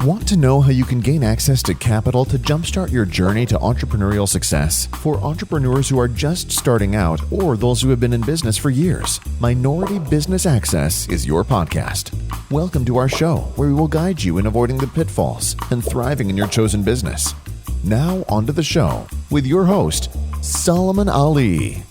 Want to know how you can gain access to capital to jumpstart your journey to entrepreneurial success? For entrepreneurs who are just starting out or those who have been in business for years, Minority Business Access is your podcast. Welcome to our show, where we will guide you in avoiding the pitfalls and thriving in your chosen business. Now, onto the show with your host, Solomon Ali.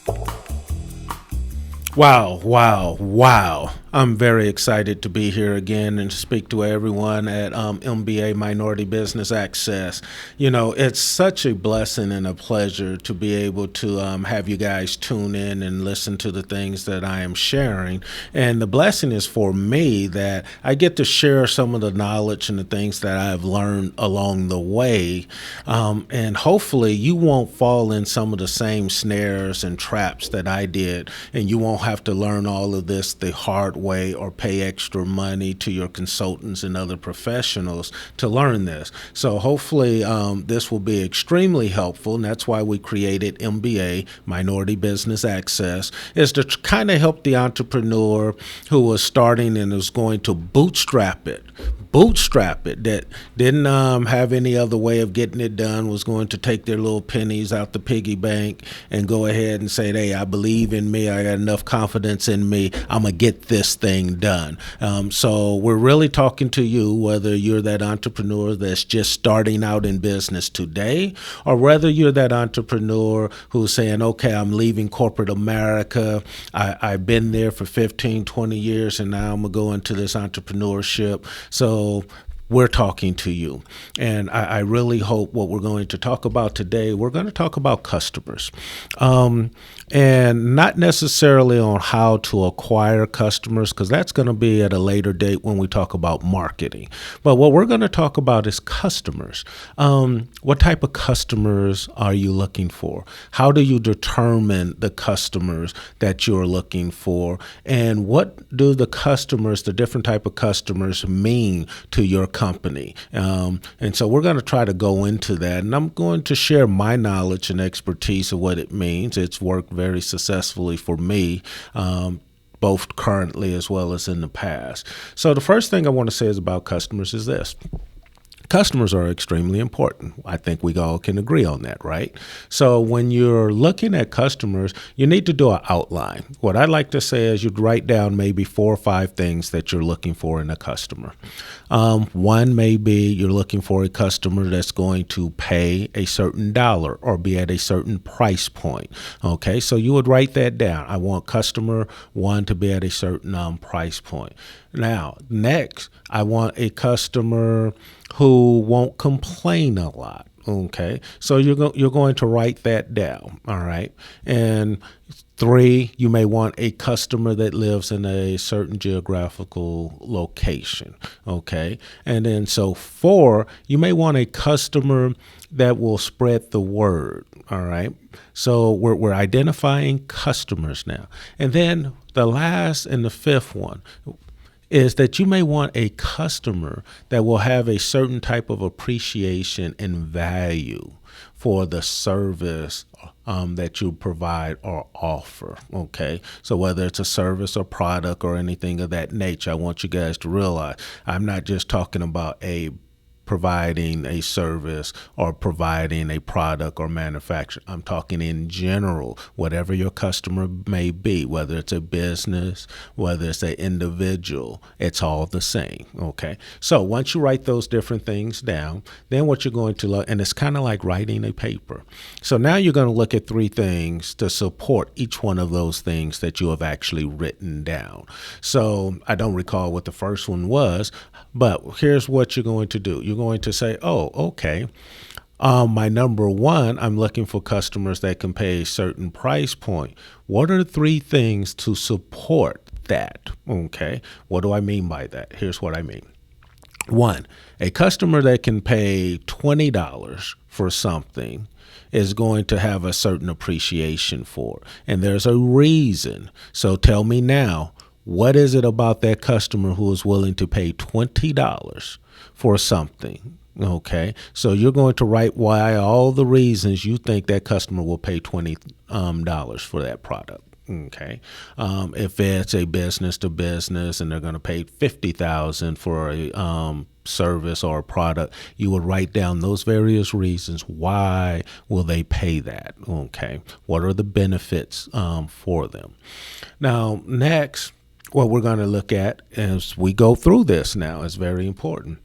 Wow. I'm very excited to be here again and to speak to everyone at MBA Minority Business Access. You know, it's such a blessing and a pleasure to be able to have you guys tune in and listen to the things that I am sharing. And the blessing is for me that I get to share some of the knowledge and the things that I've learned along the way. And hopefully you won't fall in some of the same snares and traps that I did, and you won't have to learn all of this the hard way or pay extra money to your consultants and other professionals to learn this. So hopefully this will be extremely helpful, and that's why we created MBA, Minority Business Access, is to kind of help the entrepreneur who was starting and is going to bootstrap it, that didn't have any other way of getting it done, was going to take their little pennies out the piggy bank and go ahead and say, hey, I believe in me, I got enough confidence in me, I'm going to get this thing done. So we're really talking to you, whether you're that entrepreneur that's just starting out in business today, or whether you're that entrepreneur who's saying, okay, I'm leaving corporate America, I've been there for 15, 20 years, and now I'm going to go into this entrepreneurship. So we're talking to you. And I really hope what we're going to talk about today, we're going to talk about customers. And not necessarily on how to acquire customers, because that's going to be at a later date when we talk about marketing. But what we're going to talk about is customers. What type of customers are you looking for? How do you determine the customers that you're looking for? And what do the customers, the different type of customers, mean to your company? And so we're going to try to go into that. And I'm going to share my knowledge and expertise of what it means. It's worked very successfully for me, both currently as well as in the past. So the first thing I want to say is about customers is this. Customers are extremely important. I think we all can agree on that, right? So when you're looking at customers, you need to do an outline. What I like to say is you'd write down maybe 4 or 5 things that you're looking for in a customer. One may be you're looking for a customer that's going to pay a certain dollar or be at a certain price point. Okay, so you would write that down. I want customer 1 to be at a certain price point. Now, next, I want a customer who won't complain a lot. Okay, so you're going to write that down. All right, and 3, you may want a customer that lives in a certain geographical location. Okay, and then so 4, you may want a customer that will spread the word. All right, so we're identifying customers now, and then the last and the 5th one is that you may want a customer that will have a certain type of appreciation and value for the service that you provide or offer. Okay, so whether it's a service or product or anything of that nature, I want you guys to realize I'm not just talking about providing a service or providing a product or manufacture. I'm talking in general, whatever your customer may be, whether it's a business, whether it's an individual, it's all the same. Okay. So once you write those different things down, then what you're going to look, and it's kind of like writing a paper. So now you're going to look at 3 things to support each one of those things that you have actually written down. So I don't recall what the first one was, but here's what you're going to do. You're going to say, oh, okay, my number 1, I'm looking for customers that can pay a certain price point. What are 3 things to support that? Okay, what do I mean by that? Here's what I mean. 1, a customer that can pay $20 for something is going to have a certain appreciation for it. And there's a reason. So tell me now, what is it about that customer who is willing to pay $20 for something? Okay, so you're going to write why all the reasons you think that customer will pay $20 for that product. Okay. If it's a business to business and they're going to pay $50,000 for a service or a product, you would write down those various reasons. Why will they pay that? Okay. What are the benefits for them? Now, next, what we're going to look at as we go through this now is very important.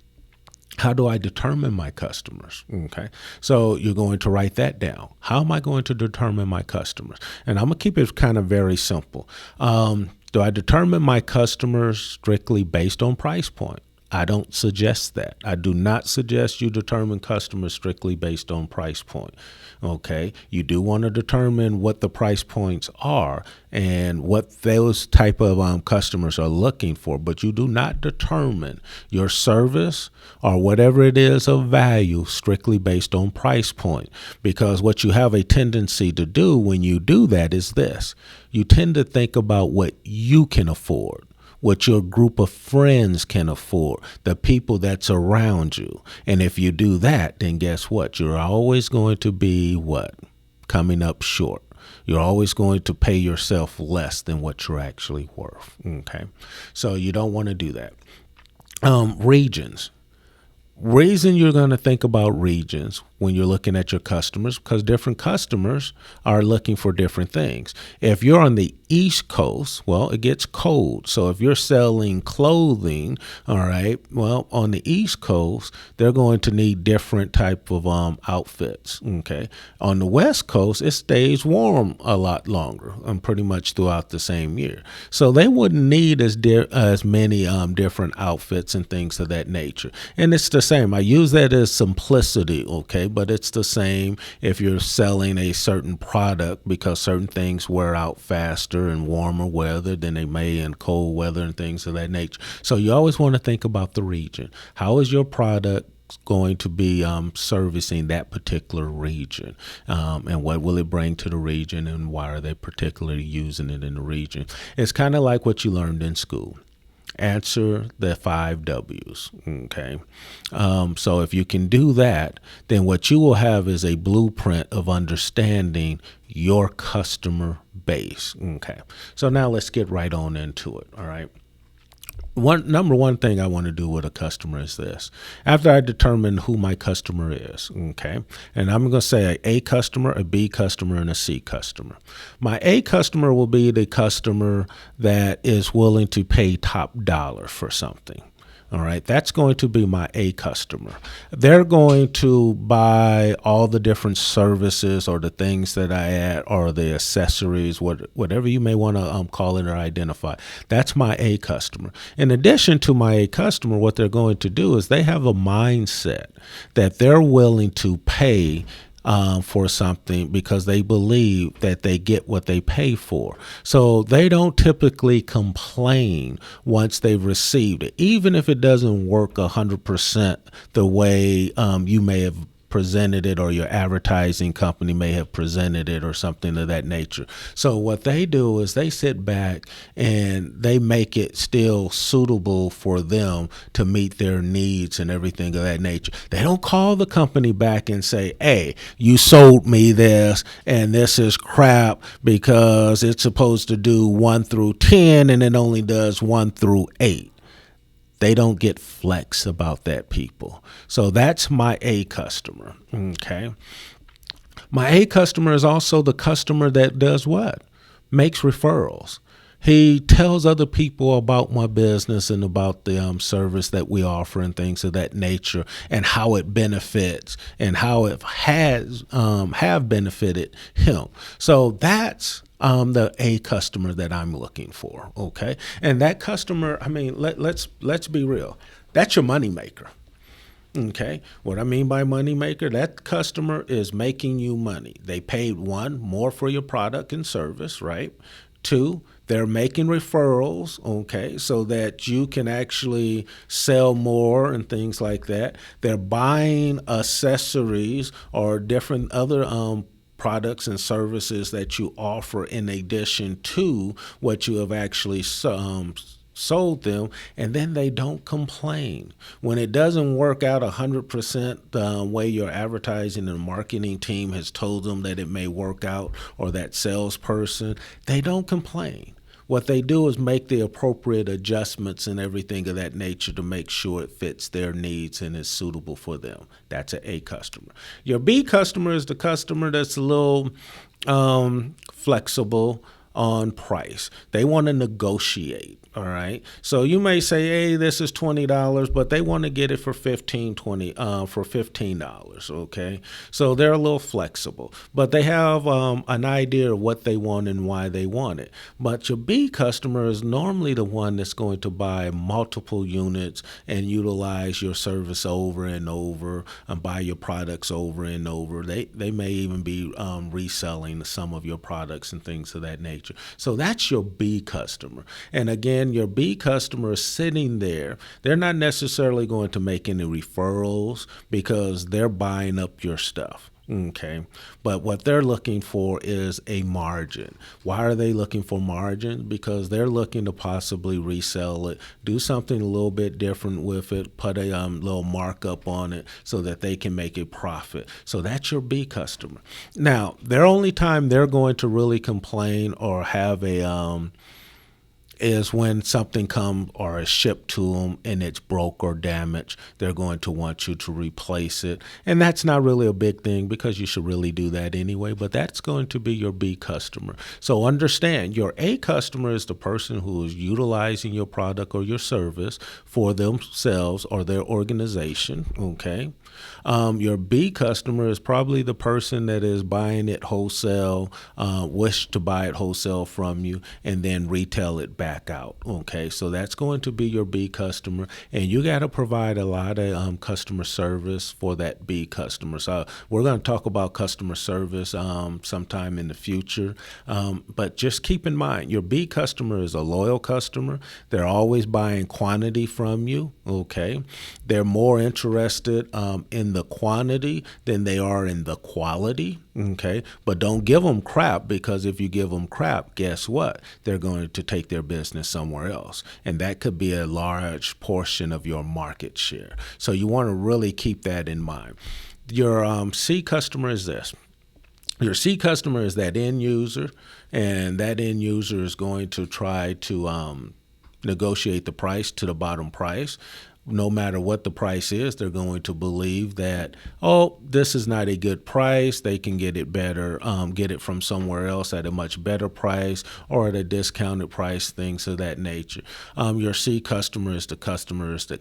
How do I determine my customers? Okay. So you're going to write that down. How am I going to determine my customers? And I'm going to keep it kind of very simple. Do I determine my customers strictly based on price point? I don't suggest that. I do not suggest you determine customers strictly based on price point. Okay. You do want to determine what the price points are and what those type of customers are looking for, but you do not determine your service or whatever it is of value strictly based on price point, because what you have a tendency to do when you do that is this. You tend to think about what you can afford, what your group of friends can afford, the people that's around you. And if you do that, then guess what? You're always going to be what? Coming up short. You're always going to pay yourself less than what you're actually worth. Okay. So you don't want to do that. Regions. Reason you're going to think about regions when you're looking at your customers, because different customers are looking for different things. If you're on the East Coast, well, it gets cold. So if you're selling clothing, all right, well, on the East Coast, they're going to need different type of outfits. Okay. On the West Coast, it stays warm a lot longer and pretty much throughout the same year. So they wouldn't need as many different outfits and things of that nature. And it's the same. I use that as simplicity, okay, but it's the same if you're selling a certain product, because certain things wear out faster in warmer weather than they may in cold weather and things of that nature. So you always want to think about the region. How is your product going to be servicing that particular region, and what will it bring to the region, and why are they particularly using it in the region? It's kind of like what you learned in school. Answer the 5 W's. Okay. So if you can do that, then what you will have is a blueprint of understanding your customer base. Okay. So now let's get right on into it. All right. Number one thing I want to do with a customer is this. After I determine who my customer is, okay, and I'm going to say a customer, a B customer, and a C customer. My A customer will be the customer that is willing to pay top dollar for something. All right, that's going to be my A customer. They're going to buy all the different services or the things that I add, or the accessories, whatever you may want to call it or identify. That's my A customer. In addition to my A customer, what they're going to do is they have a mindset that they're willing to pay for something because they believe that they get what they pay for. So they don't typically complain once they've received it, even if it doesn't work 100% the way you may have presented it, or your advertising company may have presented it, or something of that nature. So what they do is they sit back and they make it still suitable for them to meet their needs and everything of that nature. They don't call the company back and say, hey, you sold me this and this is crap because it's supposed to do 1 through 10 and it only does 1 through 8. They don't get flex about that, people. So that's my A customer. Okay. My A customer is also the customer that does what? Makes referrals. He tells other people about my business and about the service that we offer and things of that nature, and how it benefits and how it has have benefited him. So that's the A customer that I'm looking for. Okay. And that customer, I mean, let's be real. That's your money maker. Okay. What I mean by money maker, that customer is making you money. They paid, 1, more for your product and service, right? 2, they're making referrals, okay, so that you can actually sell more and things like that. They're buying accessories or different other products and services that you offer in addition to what you have actually sold them, and then they don't complain. When it doesn't work out 100% the way your advertising and marketing team has told them that it may work out, or that salesperson, they don't complain. What they do is make the appropriate adjustments and everything of that nature to make sure it fits their needs and is suitable for them. That's an A customer. Your B customer is the customer that's a little flexible on price. They want to negotiate. All right. So you may say, hey, this is $20, but they want to get it for $15. Okay. So they're a little flexible, but they have an idea of what they want and why they want it. But your B customer is normally the one that's going to buy multiple units and utilize your service over and over and buy your products over and over. They may even be reselling some of your products and things of that nature. So that's your B customer. And again, your B customer is sitting there. They're not necessarily going to make any referrals because they're buying up your stuff. Okay. But what they're looking for is a margin. Why are they looking for margin? Because they're looking to possibly resell it, do something a little bit different with it, put a little markup on it so that they can make a profit. So that's your B customer. Now, their only time they're going to really complain or have a is when something comes or is shipped to them and it's broke or damaged. They're going to want you to replace it. And that's not really a big thing because you should really do that anyway, but that's going to be your B customer. So understand, your A customer is the person who is utilizing your product or your service for themselves or their organization, okay? Your B customer is probably the person that is buying it wholesale, wish to buy it wholesale from you, and then retail it back out. Okay, so that's going to be your B customer, and you got to provide a lot of customer service for that B customer. So we're going to talk about customer service sometime in the future, but just keep in mind, your B customer is a loyal customer. They're always buying quantity from you. Okay, they're more interested in the quantity than they are in the quality. Okay, but don't give them crap, because if you give them crap, guess what? They're going to take their business somewhere else, and that could be a large portion of your market share. So you want to really keep that in mind. Your C customer is this. Your C customer is that end user, and that end user is going to try to negotiate the price to the bottom price. No matter what the price is, they're going to believe that, oh, this is not a good price. They can get it better, get it from somewhere else at a much better price or at a discounted price, things of that nature. Your C customer is the customers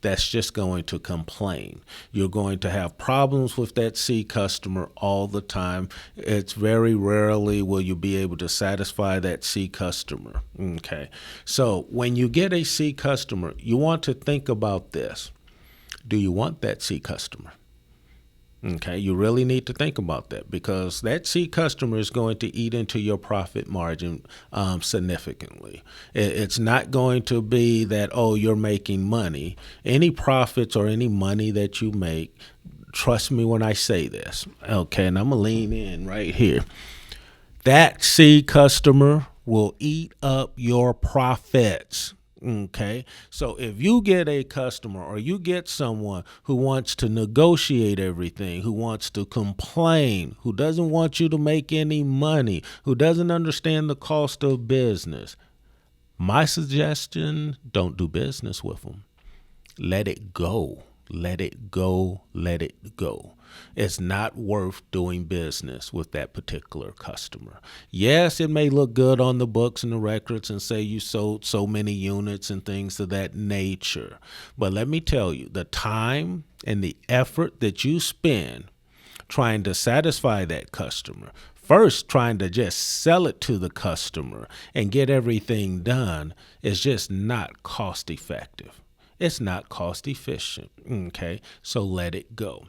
that's just going to complain. You're going to have problems with that C customer all the time. It's very rarely will you be able to satisfy that C customer. Okay. So when you get a C customer, you want to think about this. Do you want that C customer? Okay, you really need to think about that, because that C customer is going to eat into your profit margin significantly. It's not going to be that, oh, you're making money. Any profits or any money that you make, trust me when I say this, okay, and I'm going to lean in right here. That C customer will eat up your profits. Okay, so if you get a customer or you get someone who wants to negotiate everything, who wants to complain, who doesn't want you to make any money, who doesn't understand the cost of business, my suggestion, don't do business with them. Let it go. Let it go. Let it go. It's not worth doing business with that particular customer. Yes, it may look good on the books and the records and say you sold so many units and things of that nature. But let me tell you, the time and the effort that you spend trying to satisfy that customer, first trying to just sell it to the customer and get everything done, is just not cost effective. It's not cost efficient. Okay, so let it go.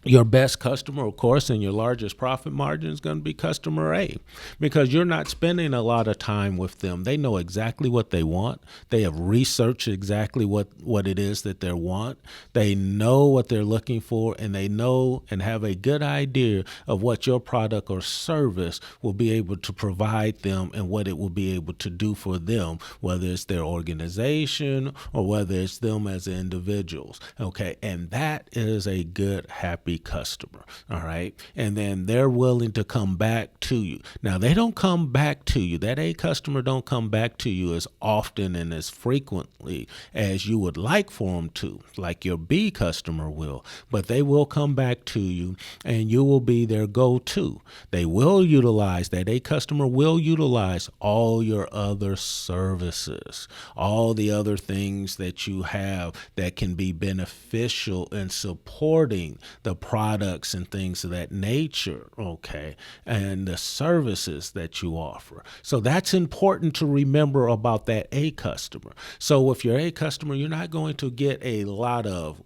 Your best customer, of course, and your largest profit margin is going to be customer A, because you're not spending a lot of time with them. They know exactly what they want. They have researched exactly what it is that they want. They know what they're looking for, and they know and have a good idea of what your product or service will be able to provide them and what it will be able to do for them, whether it's their organization or whether it's them as individuals. Okay, and that is a good, happy customer. All right. And then they're willing to come back to you. Now, they don't come back to you. That A customer don't come back to you as often and as frequently as you would like for them to, like your B customer will, but they will come back to you and you will be their go-to. They will utilize, that A customer will utilize all your other services, all the other things that you have that can be beneficial in supporting the products and things of that nature, okay, and the services that you offer. So that's important to remember about that A customer. So with your A customer, you're not going to get a lot of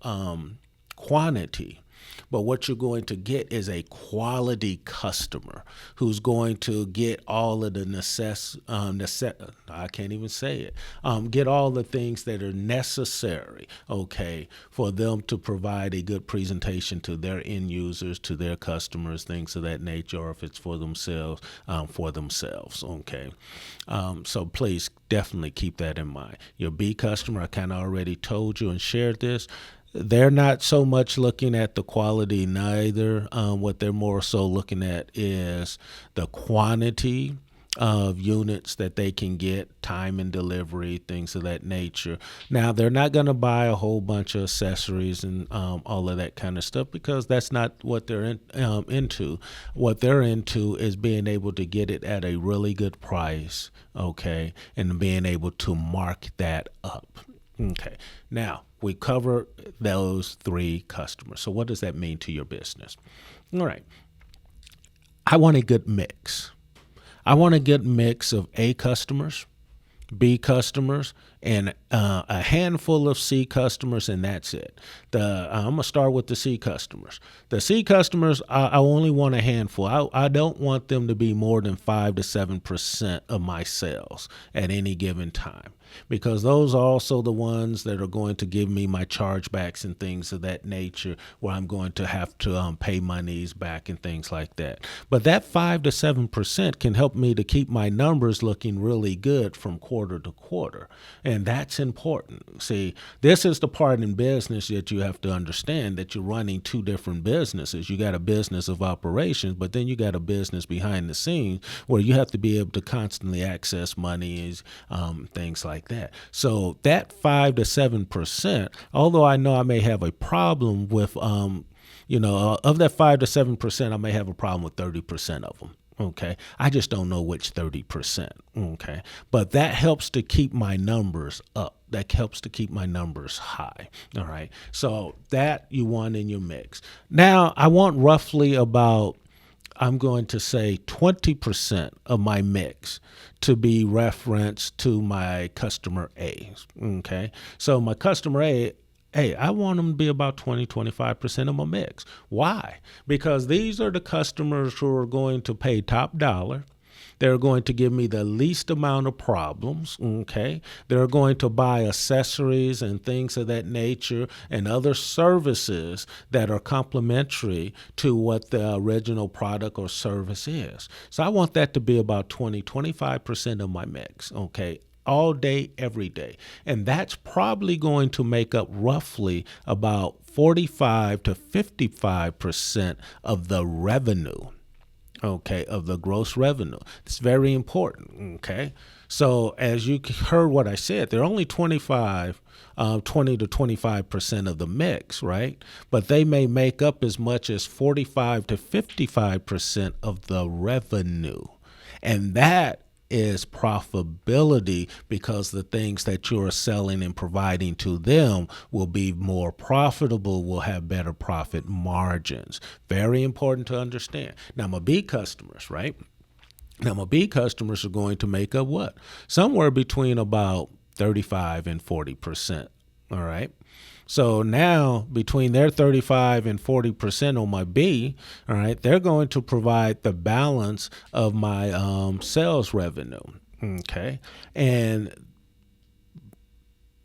quantity, but what you're going to get is a quality customer who's going to get all of the I can't even say it, get all the things that are necessary, okay, for them to provide a good presentation to their end users, to their customers, things of that nature, or if it's for themselves, okay. So please definitely keep that in mind. Your B customer, I kind of already told you and shared this. They're not so much looking at the quality neither. What they're more so looking at is the quantity of units that they can get, time and delivery, things of that nature. Now, they're not going to buy a whole bunch of accessories and all of that kind of stuff, because that's not what they're into. What they're into is being able to get it at a really good price, okay, and being able to mark that up. Okay, now we cover those three customers. So what does that mean to your business? All right, I want a good mix. I want a good mix of A customers, B customers, and a handful of C customers, and that's it. I'm going to start with the C customers. The C customers, I only want a handful. I don't want them to be more than 5 to 7% of my sales at any given time, because those are also the ones that are going to give me my chargebacks and things of that nature, where I'm going to have to pay monies back and things like that. But that 5 to 7% can help me to keep my numbers looking really good from quarter to quarter. And that's important. See, this is the part in business that you have to understand, that you're running two different businesses. You got a business of operations, but then you got a business behind the scenes where you have to be able to constantly access monies, things like that. So that 5 to 7%, although I know I may have a problem with, of that 5 to 7%, I may have a problem with 30% of them. Okay. I just don't know which 30%. Okay. But that helps to keep my numbers up. That helps to keep my numbers high. All right. So that you want in your mix. Now, I want roughly about, I'm going to say 20% of my mix to be referenced to my customer A. Okay. So my customer A, hey, I want them to be about 25% of my mix. Why? Because these are the customers who are going to pay top dollar. They're going to give me the least amount of problems, okay? They're going to buy accessories and things of that nature and other services that are complementary to what the original product or service is. So I want that to be about 25% of my mix, okay? All day, every day. And that's probably going to make up roughly about 45 to 55% of the revenue, okay, of the gross revenue. It's very important, okay? So as you heard what I said, they're only 20 to 25% of the mix, right? But they may make up as much as 45 to 55% of the revenue. And that is profitability, because the things that you're selling and providing to them will be more profitable, will have better profit margins. Very important to understand. Now, my B customers, right? Now, my B customers are going to make up what? Somewhere between about 35 and 40%. All right. So now between their 35 and 40% on my B, all right, they're going to provide the balance of my sales revenue. Okay. And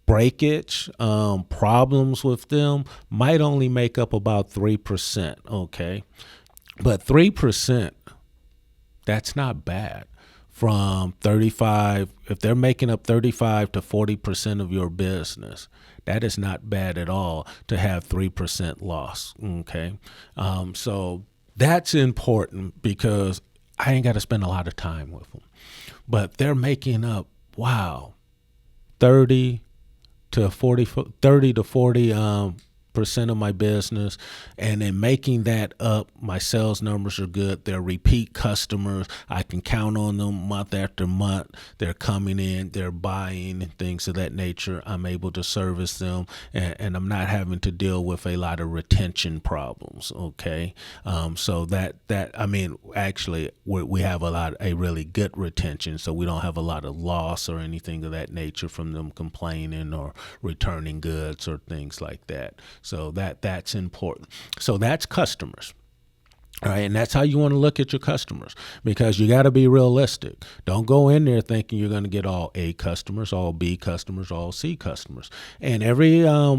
breakage, problems with them might only make up about 3%. Okay. But 3%, that's not bad. From 35, if they're making up 35 to 40% of your business, that is not bad at all to have 3% loss. Okay. So that's important because I ain't got to spend a lot of time with them. But they're making up, wow, 30 to 40 percent of my business, and in making that up, my sales numbers are good. They're repeat customers. I can count on them month after month. They're coming in, they're buying, and things of that nature. I'm able to service them, and I'm not having to deal with a lot of retention problems. Okay, so actually we have a really good retention, so we don't have a lot of loss or anything of that nature from them complaining or returning goods or things like that. So that's important. So that's customers. All right, and that's how you want to look at your customers, because you got to be realistic. Don't go in there thinking you're going to get all A customers, all B customers, all C customers. And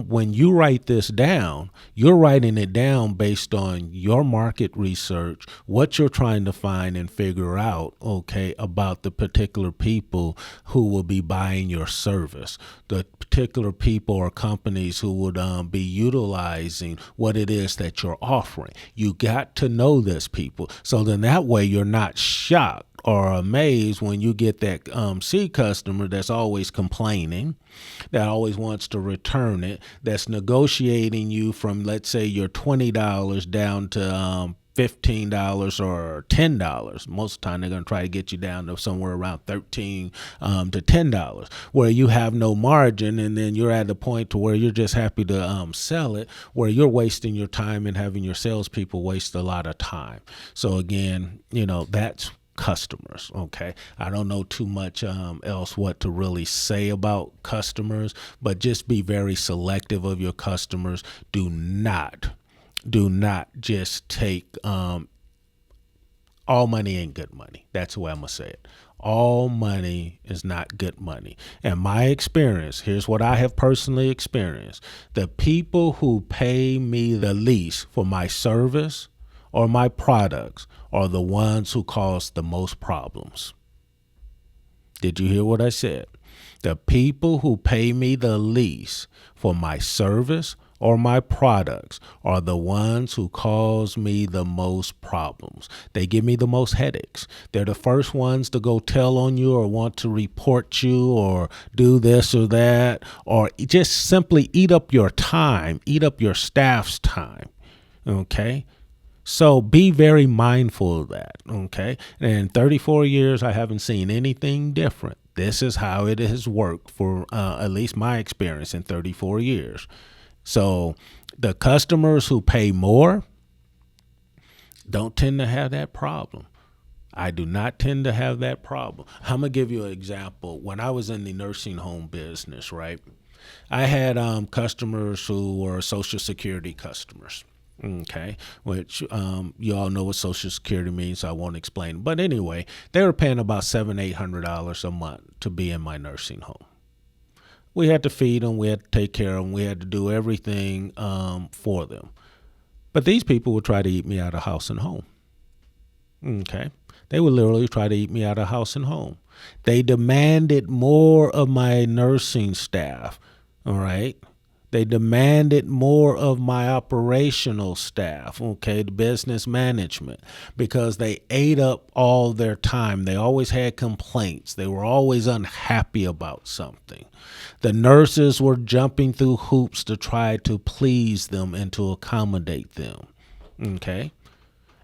when you write this down, you're writing it down based on your market research, what you're trying to find and figure out, okay, about the particular people who will be buying your service, the particular people or companies who would be utilizing what it is that you're offering. You got to know this, people. So then that way you're not shocked or amazed when you get that C customer that's always complaining, that always wants to return it, that's negotiating you from, let's say, your $20 down to $15 or $10. Most of the time they're going to try to get you down to somewhere around $13 to $10, where you have no margin, and then you're at the point to where you're just happy to sell it, where you're wasting your time and having your salespeople waste a lot of time. So again, that's customers. Okay. I don't know too much else what to really say about customers, but just be very selective of your customers. Do not just take all money ain't good money. That's the way I'm going to say it. All money is not good money. And my experience, here's what I have personally experienced. The people who pay me the least for my service or my products are the ones who cause the most problems. Did you hear what I said? The people who pay me the least for my service or my products are the ones who cause me the most problems. They give me the most headaches. They're the first ones to go tell on you or want to report you or do this or that, or just simply eat up your time, eat up your staff's time. Okay? So be very mindful of that. Okay? And in 34 years, I haven't seen anything different. This is how it has worked for at least my experience in 34 years. So the customers who pay more don't tend to have that problem. I do not tend to have that problem. I'm going to give you an example. When I was in the nursing home business, right, I had customers who were Social Security customers. Okay, which you all know what Social Security means, so I won't explain. But anyway, they were paying about $700-800 a month to be in my nursing home. We had to feed them, we had to take care of them, we had to do everything for them. But these people would try to eat me out of house and home. Okay, they would literally try to eat me out of house and home. They demanded more of my nursing staff. All right. They demanded more of my operational staff, okay, the business management, because they ate up all their time. They always had complaints. They were always unhappy about something. The nurses were jumping through hoops to try to please them and to accommodate them, okay?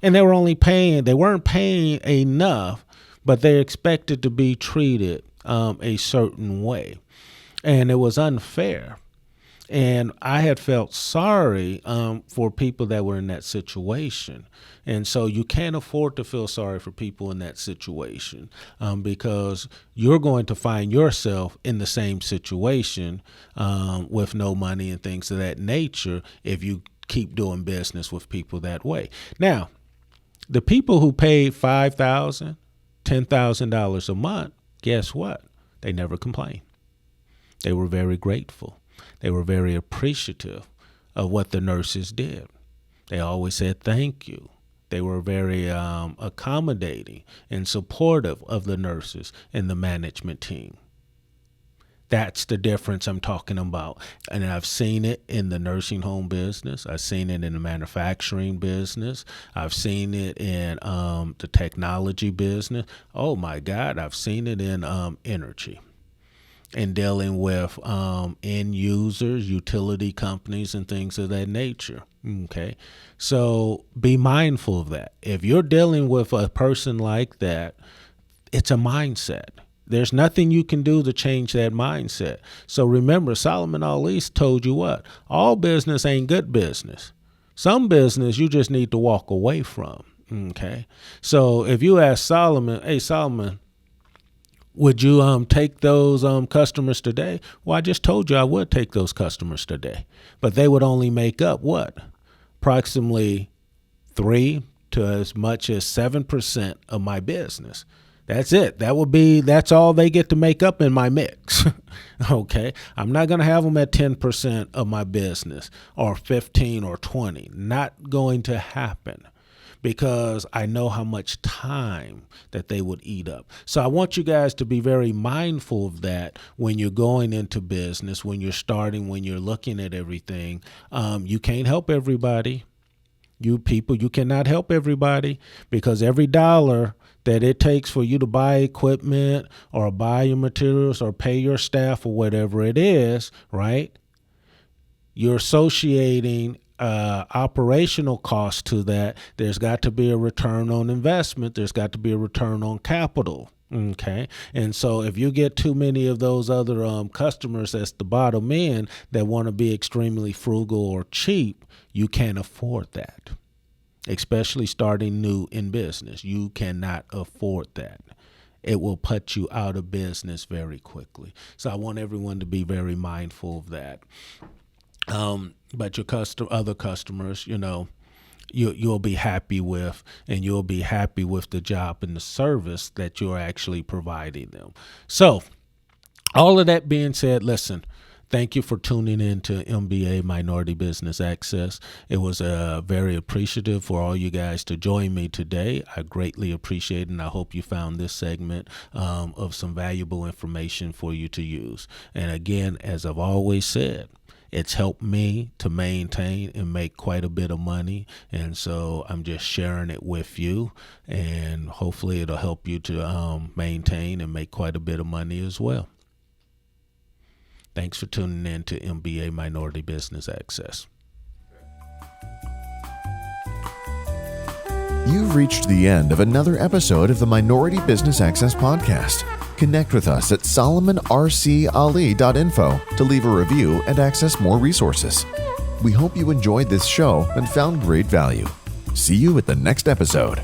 And they weren't paying enough, but they expected to be treated a certain way. And it was unfair. And I had felt sorry for people that were in that situation. And so you can't afford to feel sorry for people in that situation because you're going to find yourself in the same situation with no money and things of that nature if you keep doing business with people that way. Now, the people who paid $5,000, $10,000 a month, guess what? They never complained. They were very grateful. They were very appreciative of what the nurses did. They always said thank you. They were very accommodating and supportive of the nurses and the management team. That's the difference I'm talking about. And I've seen it in the nursing home business. I've seen it in the manufacturing business. I've seen it in the technology business. Oh, my God, I've seen it in energy. And dealing with end users, utility companies, and things of that nature. Okay, so be mindful of that. If you're dealing with a person like that, it's a mindset. There's nothing you can do to change that mindset. So remember, Solomon Ali told you what? All business ain't good business. Some business you just need to walk away from. Okay, so if you ask Solomon, hey, Solomon, would you take those customers today? Well, I just told you I would take those customers today, but they would only make up what? Approximately 3 to as much as 7% of my business. That's it. That's all they get to make up in my mix. Okay. I'm not going to have them at 10% of my business or 15 or 20. Not going to happen. Because I know how much time that they would eat up. So I want you guys to be very mindful of that when you're going into business, when you're starting, when you're looking at everything. You can't help everybody. You cannot help everybody because every dollar that it takes for you to buy equipment or buy your materials or pay your staff or whatever it is, right? You're associating operational cost to that. There's got to be a return on investment. There's got to be a return on capital. Okay. And so if you get too many of those other customers that's the bottom end that want to be extremely frugal or cheap, you can't afford that, especially starting new in business. You cannot afford that. It will put you out of business very quickly. So I want everyone to be very mindful of that. But your other customers, you'll be happy with, and you'll be happy with the job and the service that you're actually providing them. So all of that being said, listen, thank you for tuning in to MBA Minority Business Access. It was very appreciative for all you guys to join me today. I greatly appreciate it, and I hope you found this segment of some valuable information for you to use. And again, as I've always said, it's helped me to maintain and make quite a bit of money. And so I'm just sharing it with you, and hopefully it'll help you to maintain and make quite a bit of money as well. Thanks for tuning in to MBA Minority Business Access. You've reached the end of another episode of the Minority Business Access podcast. Connect with us at solomonrcali.info to leave a review and access more resources. We hope you enjoyed this show and found great value. See you at the next episode.